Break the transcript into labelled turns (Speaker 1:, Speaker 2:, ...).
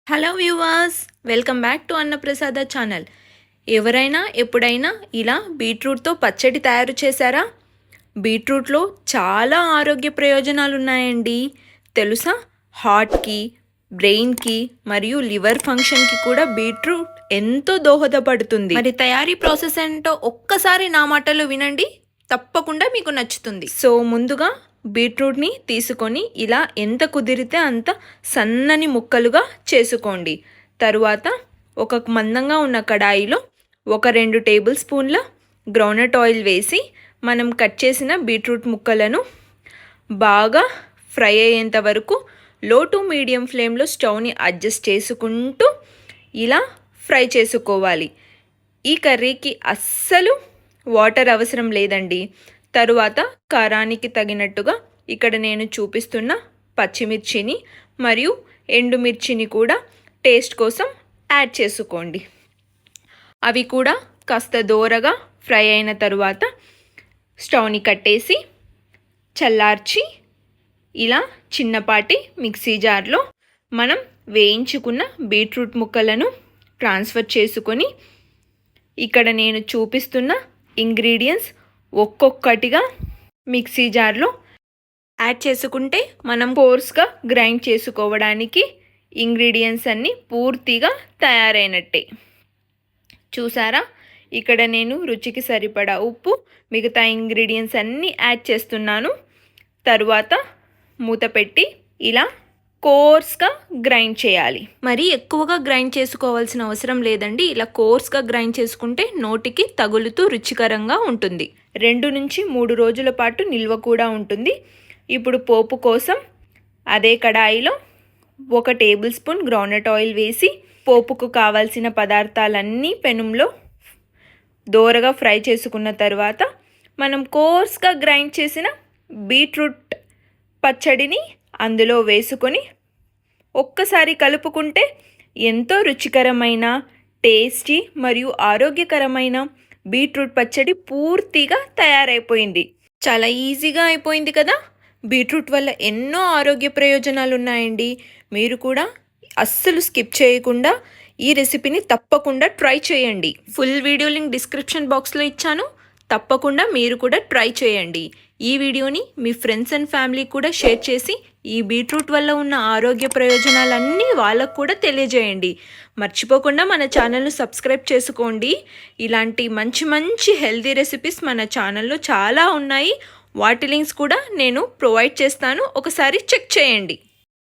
Speaker 1: Hello viewers, welcome back to అన్నప్రసాద channel. ఎవరైనా ఎప్పుడైనా ఇలా బీట్రూట్తో పచ్చడి తయారు చేశారా? బీట్రూట్లో చాలా ఆరోగ్య ప్రయోజనాలు ఉన్నాయండి. తెలుసా? హార్ట్కి, బ్రెయిన్కి మరియు లివర్ ఫంక్షన్కి కూడా బీట్రూట్ ఎంతో దోహదపడుతుంది. మరి తయారీ ప్రాసెస్ ఏంటో ఒక్కసారి నా మాటలు వినండి, తప్పకుండా మీకు నచ్చుతుంది. సో ముందుగా బీట్రూట్ని తీసుకొని ఇలా ఎంత కుదిరితే అంత సన్నని ముక్కలుగా చేసుకోండి. తరువాత ఒక మందంగా ఉన్న కడాయిలో 1-2 టేబుల్ స్పూన్ల గ్రౌండ్నట్ ఆయిల్ వేసి మనం కట్ చేసిన బీట్రూట్ ముక్కలను బాగా ఫ్రై అయ్యేంత వరకు లో టు మీడియం ఫ్లేమ్లో స్టవ్ని అడ్జస్ట్ చేసుకుంటూ ఇలా ఫ్రై చేసుకోవాలి. ఈ కర్రీకి అస్సలు వాటర్ అవసరం లేదండి. తరువాత కారానికి తగినట్టుగా ఇక్కడ నేను చూపిస్తున్న పచ్చిమిర్చిని మరియు ఎండుమిర్చిని కూడా టేస్ట్ కోసం యాడ్ చేసుకోండి. అవి కూడా కాస్త దోరగా ఫ్రై అయిన తరువాత స్టవ్ని కట్టేసి చల్లార్చి ఇలా చిన్నపాటి మిక్సీ జార్లో మనం వేయించుకున్న బీట్రూట్ ముక్కలను ట్రాన్స్ఫర్ చేసుకొని ఇక్కడ నేను చూపిస్తున్న ఇంగ్రీడియంట్స్ ఒక్కొక్కటిగా మిక్సీ జార్లో యాడ్ చేసుకుంటే మనం కోర్స్గా గ్రైండ్ చేసుకోవడానికి ఇంగ్రీడియంట్స్ అన్నీ పూర్తిగా తయారైనట్టే. చూసారా? ఇక్కడ నేను రుచికి సరిపడా ఉప్పు, మిగతా ఇంగ్రీడియంట్స్ అన్నీ యాడ్ చేస్తున్నాను. తరువాత మూత పెట్టి ఇలా కోర్స్గా గ్రైండ్ చేయాలి. మరి ఎక్కువగా గ్రైండ్ చేసుకోవాల్సిన అవసరం లేదండి. ఇలా కోర్స్గా గ్రైండ్ చేసుకుంటే నోటికి తగులుతూ రుచికరంగా ఉంటుంది. 2 నుంచి 3 రోజుల పాటు నిల్వ కూడా ఉంటుంది. ఇప్పుడు పోపు కోసం అదే కడాయిలో 1 టేబుల్ స్పూన్ గ్రౌండ్నట్ ఆయిల్ వేసి పోపుకు కావాల్సిన పదార్థాలన్నీ పెనంలో దోరగా ఫ్రై చేసుకున్న తర్వాత మనం కోర్స్గా గ్రైండ్ చేసిన బీట్రూట్ పచ్చడిని అందులో వేసుకొని ఒక్కసారి కలుపుకుంటే ఎంతో రుచికరమైన, టేస్టీ మరియు ఆరోగ్యకరమైన బీట్రూట్ పచ్చడి పూర్తిగా తయారైపోయింది. చాలా ఈజీగా అయిపోయింది కదా. బీట్రూట్ వల్ల ఎన్నో ఆరోగ్య ప్రయోజనాలు ఉన్నాయండి. మీరు కూడా అస్సలు స్కిప్ చేయకుండా ఈ రెసిపీని తప్పకుండా ట్రై చేయండి. ఫుల్ వీడియో లింక్ డిస్క్రిప్షన్ బాక్స్లో ఇచ్చాను, తప్పకుండా మీరు కూడా ట్రై చేయండి. ఈ వీడియోని మీ ఫ్రెండ్స్ అండ్ ఫ్యామిలీ కూడా షేర్ చేసి ఈ బీట్రూట్ వల్ల ఉన్న ఆరోగ్య ప్రయోజనాలన్నీ వాళ్ళకు కూడా తెలియజేయండి. మర్చిపోకుండా మన ఛానల్ను సబ్స్క్రైబ్ చేసుకోండి. ఇలాంటి మంచి మంచి హెల్తీ రెసిపీస్ మన ఛానల్లో చాలా ఉన్నాయి. వాటి లింక్స్ కూడా నేను ప్రొవైడ్ చేస్తాను, ఒకసారి చెక్ చేయండి.